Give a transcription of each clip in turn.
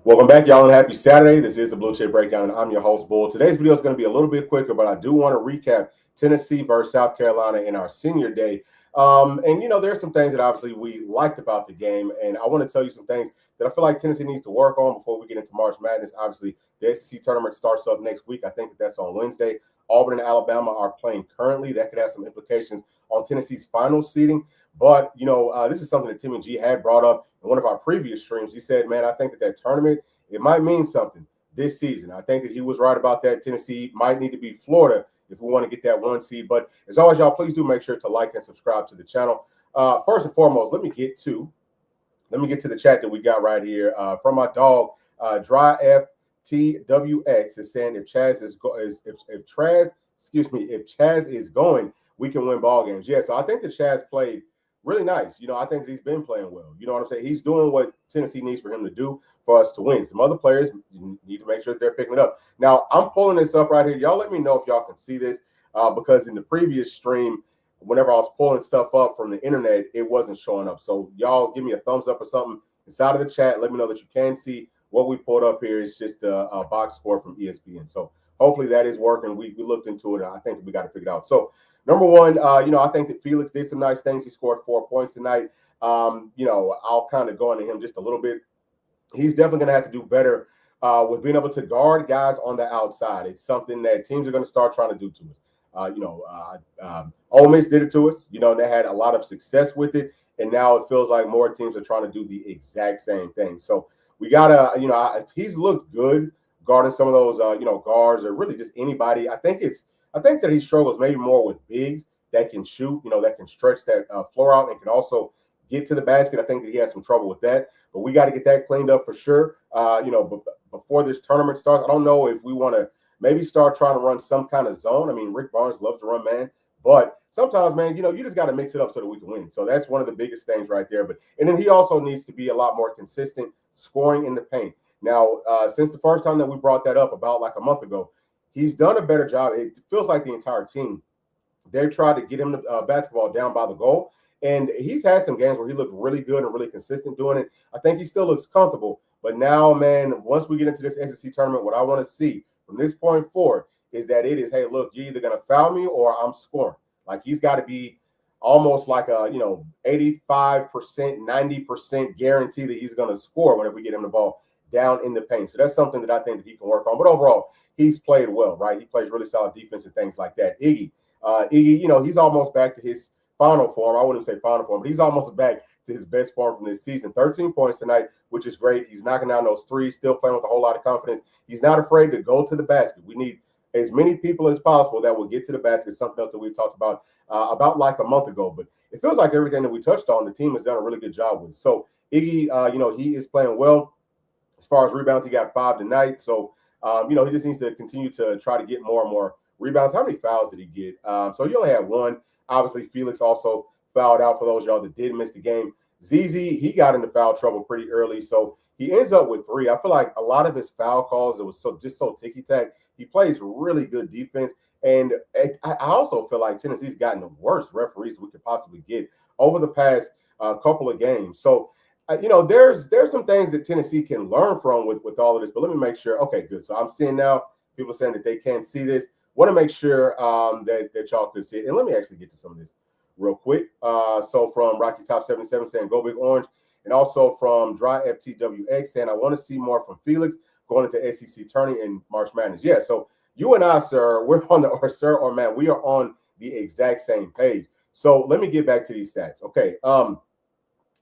Welcome back, y'all, and happy Saturday. This is the Bluechip Breakdown, and I'm your host, Bull. Today's video is going to be a little bit quicker, but I do want to recap Tennessee versus South Carolina in our senior day. There's some things that obviously we liked about the game, and I want to tell you some things that I feel like Tennessee needs to work on before we get into March Madness. Obviously, the SEC tournament starts up next week. I think that's on Wednesday. Auburn and Alabama are playing currently. That could have some implications on Tennessee's final seeding. But, this is something that Timmy G had brought up in one of our previous streams. He said, man, I think that tournament, it might mean something this season. I think that he was right about that. Tennessee might need to beat Florida if we want to get that one seed. But as always, y'all, please do make sure to like and subscribe to the channel. First and foremost, let me get to the chat that we got right here from my dog, Dry FTWX is saying if Chaz is going, we can win ball games. Yeah, so I think that Chaz played really nice. I think that he's been playing well. You know what I'm saying? He's doing what Tennessee needs for him to do for us to win. Some other players, you need to make sure that they're picking it up. Now, I'm pulling this up right here. Y'all let me know if y'all can see this because in the previous stream, whenever I was pulling stuff up from the internet, it wasn't showing up. So y'all give me a thumbs up or something inside of the chat. Let me know that you can see what we pulled up here. It's just a box score from ESPN. So hopefully that is working. We looked into it. I think we got it figured out. So number one, I think that Felix did some nice things. He scored 4 points tonight. I'll kind of go into him just a little bit. He's definitely going to have to do better with being able to guard guys on the outside. It's something that teams are going to start trying to do to us. Ole Miss did it to us. They had a lot of success with it, and now it feels like more teams are trying to do the exact same thing. So we gotta, he's looked good guarding some of those, guards or really just anybody. I think that he struggles maybe more with bigs that can shoot, that can stretch that floor out and can also get to the basket. I think that he has some trouble with that, but we got to get that cleaned up for sure. But before this tournament starts, I don't know if we want to maybe start trying to run some kind of zone. I mean, Rick Barnes loves to run man, but sometimes, man, you just got to mix it up so that we can win. So that's one of the biggest things right there. And then he also needs to be a lot more consistent scoring in the paint. Now, since the first time that we brought that up about like a month ago, he's done a better job. It feels like the entire team, they've tried to get him the basketball down by the goal. And he's had some games where he looked really good and really consistent doing it. I think he still looks comfortable. But now, man, once we get into this SEC tournament, what I want to see from this point forward is that it is, hey, look, you're either going to foul me or I'm scoring. Like he's got to be almost like a, 85%, 90% guarantee that he's going to score whenever we get him the ball down in the paint. So that's something that I think that he can work on. But overall, he's played well, right? He plays really solid defense and things like that. Iggy, he's almost back to his final form. I wouldn't say final form, but he's almost back to his best form from this season. 13 points tonight, which is great. He's knocking down those threes, still playing with a whole lot of confidence. He's not afraid to go to the basket. We need as many people as possible that will get to the basket, something else that we talked about like a month ago. But it feels like everything that we touched on, the team has done a really good job with. So Iggy, he is playing well. As far as rebounds, he got 5 tonight. So, he just needs to continue to try to get more and more rebounds. How many fouls did he get? So he only had 1. Obviously, Felix also fouled out for those y'all that did miss the game. ZZ, he got into foul trouble pretty early, so he ends up with 3. I feel like a lot of his foul calls, it was so ticky-tack. He plays really good defense, and I also feel like Tennessee's gotten the worst referees we could possibly get over the past couple of games. So, there's some things that Tennessee can learn from with all of this, but let me make sure. Okay, good. So I'm seeing now people saying that they can't see this. Want to make sure that y'all could see it. And let me actually get to some of this real quick. So from Rocky Top 77 saying go Big Orange, and also from Dry FTWX saying I want to see more from Felix going into SEC tourney in March Madness. Yeah, so you and I, sir, we're on we are on the exact same page. So let me get back to these stats. Okay.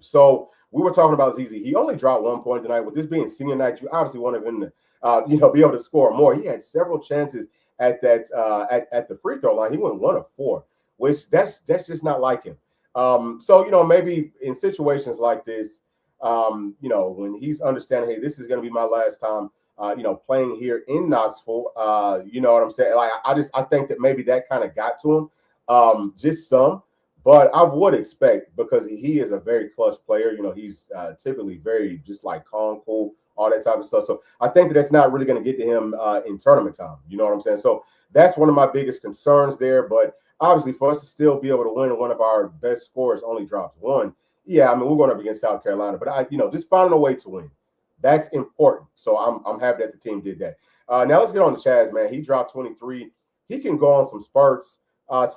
So we were talking about ZZ. He only dropped 1 point tonight. With this being senior night, you obviously want him to, be able to score more. He had several chances at that at the free throw line. He went 1 of 4, which that's just not like him. So maybe in situations like this, when he's understanding, hey, this is going to be my last time, playing here in Knoxville. You know what I'm saying? Like I think that maybe that kind of got to him, just some. But I would expect, because he is a very clutch player, he's typically very just like calm, cool, all that type of stuff. So I think that's not really going to get to him in tournament time. You know what I'm saying? So that's one of my biggest concerns there. But obviously for us to still be able to win, one of our best scorers only drops 1. Yeah, I mean, we're going up against South Carolina. But, just finding a way to win. That's important. So I'm happy that the team did that. Now let's get on to Chaz, man. He dropped 23. He can go on some spurts.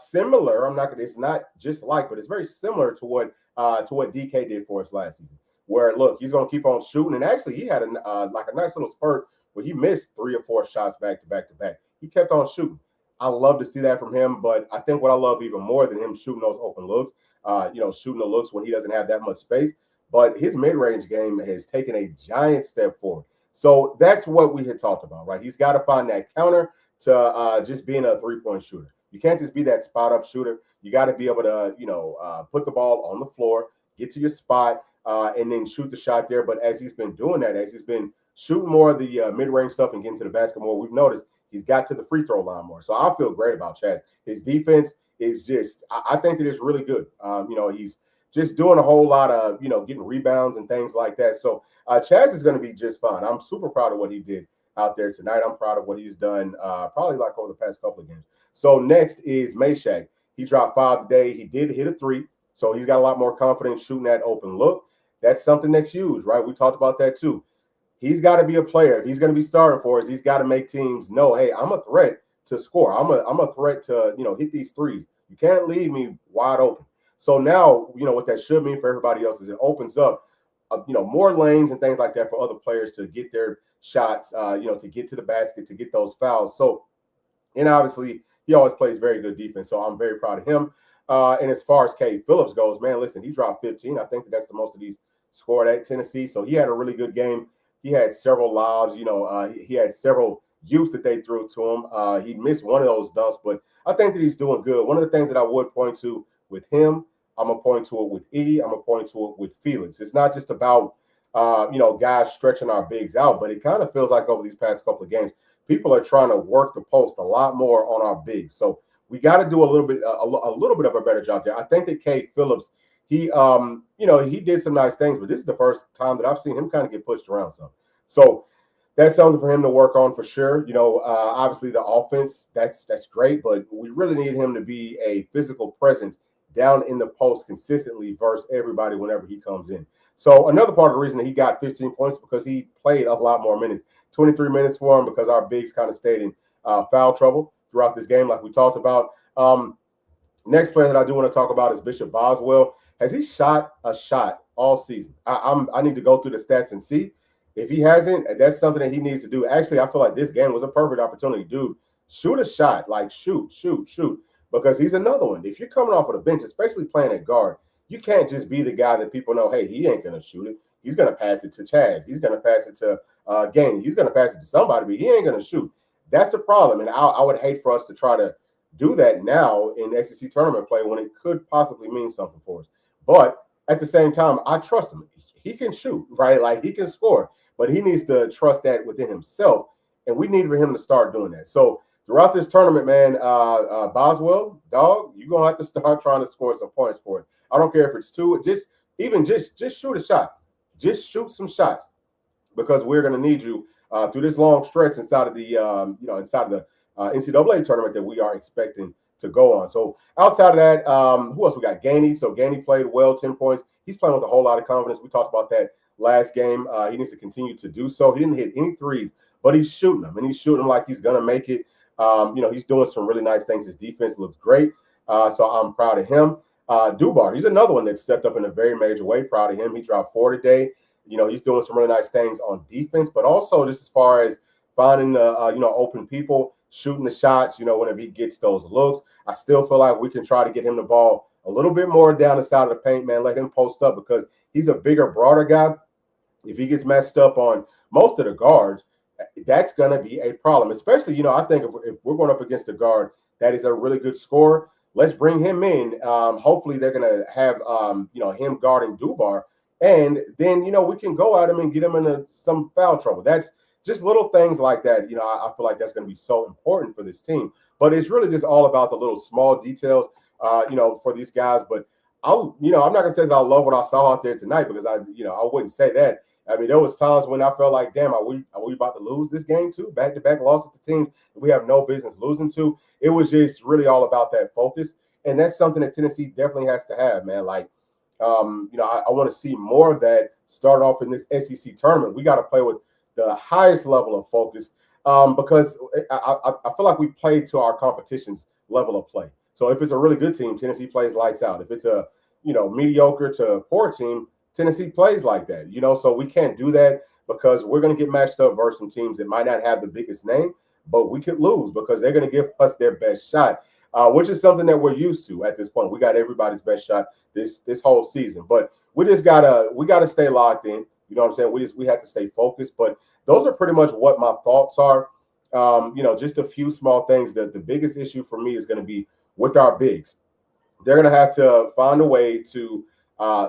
Similar, I'm not gonna. It's not just like, but it's very similar to what DK did for us last season. Where look, he's gonna keep on shooting, and actually he had like a nice little spurt where he missed 3 or 4 shots back to back to back. He kept on shooting. I love to see that from him, but I think what I love even more than him shooting those open looks, shooting the looks when he doesn't have that much space, but his mid-range game has taken a giant step forward. So that's what we had talked about, right? He's got to find that counter to just being a three-point shooter. You can't just be that spot-up shooter. You got to be able to, put the ball on the floor, get to your spot, and then shoot the shot there. But as he's been doing that, as he's been shooting more of the mid-range stuff and getting to the basket more, we've noticed he's got to the free throw line more. So I feel great about Chaz. His defense is just, I think that it's really good. He's just doing a whole lot of, getting rebounds and things like that. So Chaz is going to be just fine. I'm super proud of what he did out there tonight. I'm proud of what he's done probably like over the past couple of games. So next is Meshack. He dropped 5 today. He did hit a 3. So he's got a lot more confidence shooting that open look. That's something that's huge, right? We talked about that too. He's got to be a player. If he's going to be starting for us, he's got to make teams know, hey, I'm a threat to score. I'm a threat to, hit these threes. You can't leave me wide open. So now, what that should mean for everybody else is it opens up, more lanes and things like that for other players to get their shots, to get to the basket, to get those fouls. So, and obviously, he always plays very good defense. So I'm very proud of him. And as far as Cade Phillips goes, man, listen, he dropped 15. I think that's the most of these scored at Tennessee. So he had a really good game. He had several lobs, he had several youths that they threw to him. He missed one of those dunks, but I think that he's doing good. One of the things that I would point to with him, I'm going to point to it with E. I'm going to point to it with Felix. It's not just about, guys stretching our bigs out, but it kind of feels like over these past couple of games, people are trying to work the post a lot more on our bigs. So we got to do a little bit of a better job there. I think that Cade Phillips, he did some nice things, but this is the first time that I've seen him kind of get pushed around some. So that's something for him to work on for sure. Obviously the offense, that's great, but we really need him to be a physical presence down in the post consistently versus everybody whenever he comes in. So another part of the reason that he got 15 points because he played a lot more minutes, 23 minutes for him because our bigs kind of stayed in foul trouble throughout this game like we talked about. Next player that I do want to talk about is Bishop Boswell. Has he shot a shot all season? I need to go through the stats and see. If he hasn't, that's something that he needs to do. Actually, I feel like this game was a perfect opportunity. Dude, shoot a shot. Like, shoot. Because he's another one. If you're coming off of the bench, especially playing at guard, you can't just be the guy that people know, hey, he ain't going to shoot it. He's going to pass it to Chaz. He's going to pass it to Gainey. He's going to pass it to somebody, but he ain't going to shoot. That's a problem. And I would hate for us to try to do that now in SEC tournament play when it could possibly mean something for us. But at the same time, I trust him. He can shoot, right? Like, he can score. But he needs to trust that within himself, and we need for him to start doing that. So throughout this tournament, man, Boswell, dog, you're going to have to start trying to score some points for it. I don't care if it's 2. Just shoot a shot. Just shoot some shots because we're going to need you through this long stretch inside of the NCAA tournament that we are expecting to go on. So outside of that, who else we got? Gainey. So Gainey played well, 10 points. He's playing with a whole lot of confidence. We talked about that last game. He needs to continue to do so. He didn't hit any threes, but he's shooting them, and he's shooting them like he's going to make it. He's doing some really nice things. His defense looks great, so I'm proud of him. Dubar, he's another one that stepped up in a very major way. Proud of him. He dropped 4 today. He's doing some really nice things on defense, but also just as far as finding the, open people, shooting the shots, whenever he gets those looks. I still feel like we can try to get him the ball a little bit more down the side of the paint, man. Let him post up because he's a bigger, broader guy. If he gets messed up on most of the guards, that's going to be a problem, especially, I think if we're going up against a guard that is a really good scorer, let's bring him in. Hopefully they're going to have, him guarding Dubar. And then, we can go at him and get him into some foul trouble. That's just little things like that. I feel like that's going to be so important for this team. But it's really just all about the little small details, for these guys. But I'm not going to say that I love what I saw out there tonight because I wouldn't say that. I mean, there was times when I felt like, damn, are we about to lose this game too? Back-to-back losses to teams we have no business losing to. It was just really all about that focus. And that's something that Tennessee definitely has to have, man. Like, I want to see more of that start off in this SEC tournament. We got to play with the highest level of focus because I feel like we play to our competition's level of play. So if it's a really good team, Tennessee plays lights out. If it's a mediocre to poor team, Tennessee plays like that. So we can't do that because we're going to get matched up versus some teams that might not have the biggest name, but we could lose because they're going to give us their best shot, which is something that we're used to at this point. We got everybody's best shot this whole season, but we gotta stay locked in. You know what I'm saying? We have to stay focused. But those are pretty much what my thoughts are. Just a few small things. That the biggest issue for me is going to be with our bigs. They're going to have to find a way to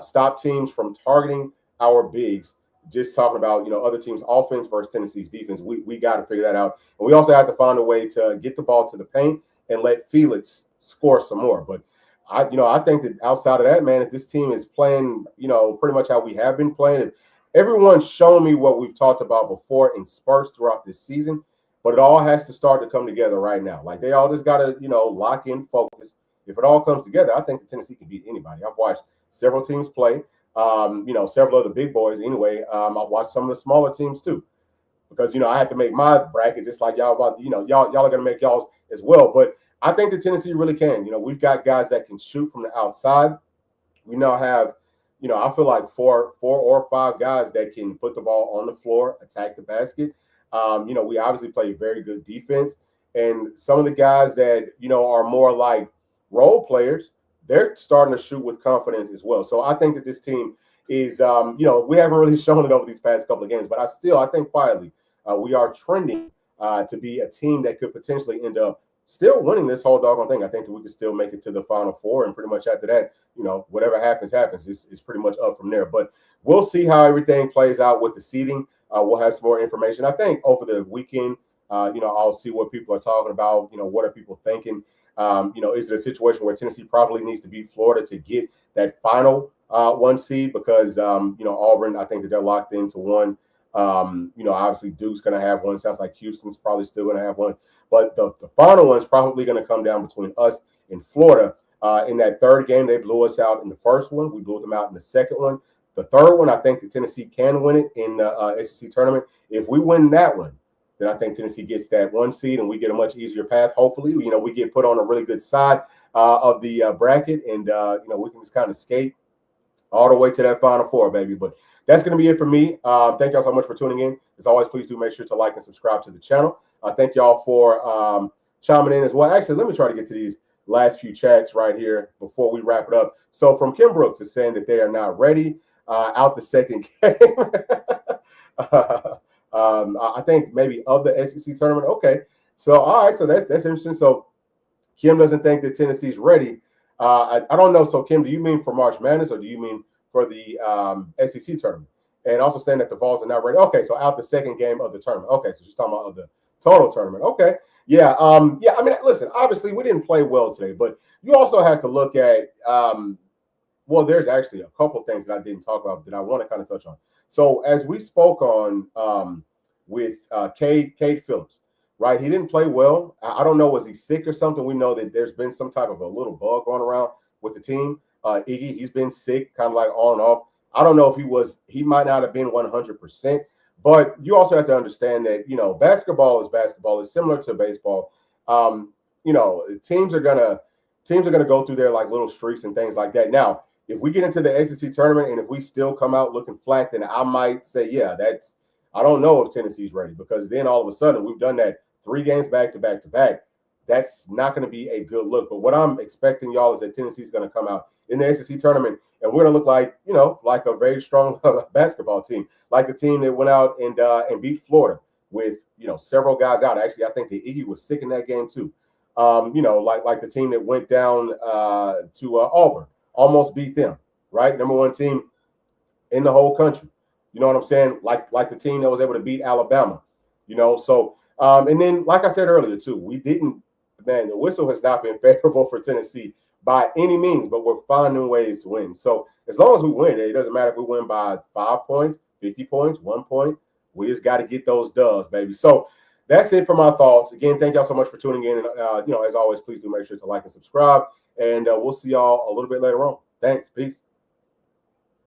stop teams from targeting our bigs. Just talking about other teams' offense versus Tennessee's defense. We got to figure that out, and we also have to find a way to get the ball to the paint and let Felix score some more. But I think that outside of that, man, if this team is playing, pretty much how we have been playing, if everyone's shown me what we've talked about before in spurts throughout this season, but it all has to start to come together right now. Like they all just got to, lock in, focus. If it all comes together, I think that Tennessee can beat anybody. I've watched several teams play, several of the big boys anyway. I've watched some of the smaller teams too, because, I have to make my bracket just like y'all about, y'all are going to make y'all's as well. But I think that Tennessee really can. We've got guys that can shoot from the outside. We now have, I feel like four or five guys that can put the ball on the floor, attack the basket. We obviously play very good defense. And some of the guys that, are more like role players, they're starting to shoot with confidence as well. So I think that this team is, we haven't really shown it over these past couple of games, but I think quietly we are trending to be a team that could potentially end up still winning this whole doggone thing. I think that we could still make it to the Final Four, and pretty much after that, whatever happens. It's pretty much up from there. But we'll see how everything plays out with the seeding. We'll have some more information. I think over the weekend, I'll see what people are talking about. What are people thinking? Is it a situation where Tennessee probably needs to beat Florida to get that final 1 seed? Because, Auburn, I think that they're locked into one. Obviously Duke's going to have one. Sounds like Houston's probably still going to have one. But the final one's probably going to come down between us and Florida. In that third game, they blew us out in the first one. We blew them out in the second one. The third one, I think that Tennessee can win it in the SEC tournament. If we win that one, then I think Tennessee gets that 1 seed and we get a much easier path. Hopefully, we get put on a really good side of the bracket, and we can just kind of skate all the way to that Final Four, baby. But that's going to be it for me. Thank y'all so much for tuning in. As always, please do make sure to like and subscribe to the channel. Thank y'all for chiming in as well. Actually, let me try to get to these last few chats right here before we wrap it up. So from Kim Brooks is saying that they are not ready out the second game. I think maybe of the SEC tournament. Okay. So, all right. So that's interesting. So Kim doesn't think that Tennessee's ready. I don't know. So Kim, do you mean for March Madness or do you mean for the SEC tournament? And also saying that the Vols are not ready. Okay. So out the second game of the tournament. Okay. So she's talking about of the total tournament. Okay. Yeah. I mean, listen, obviously we didn't play well today, but you also have to look at, well, there's actually a couple things that I didn't talk about that I want to kind of touch on. So as we spoke on with Cade Phillips, right? He didn't play well. I don't know, was he sick or something? We know that there's been some type of a little bug going around with the team. Iggy, he's been sick, kind of like on and off. I don't know if he might not have been 100%, but you also have to understand that, basketball is basketball. It's similar to baseball. Teams are gonna go through their like little streaks and things like that. Now, if we get into the SEC tournament and if we still come out looking flat, then I might say, yeah, I don't know if Tennessee's ready, because then all of a sudden we've done that 3 games back to back to back. That's not going to be a good look. But what I'm expecting, y'all, is that Tennessee's going to come out in the SEC tournament and we're going to look like, like a very strong basketball team, like the team that went out and beat Florida with, several guys out. Actually, I think the Iggy was sick in that game too. Like the team that went down to Auburn. Almost beat them, right? Number 1 team in the whole country. You know what I'm saying? Like the team that was able to beat Alabama, So, and then, like I said earlier, too, the whistle has not been favorable for Tennessee by any means, but we're finding ways to win. So as long as we win, it doesn't matter if we win by 5 points, 50 points, 1 point. We just got to get those dubs, baby. So that's it for my thoughts. Again, thank y'all so much for tuning in. And, as always, please do make sure to like and subscribe. And we'll see y'all a little bit later on. Thanks. Peace.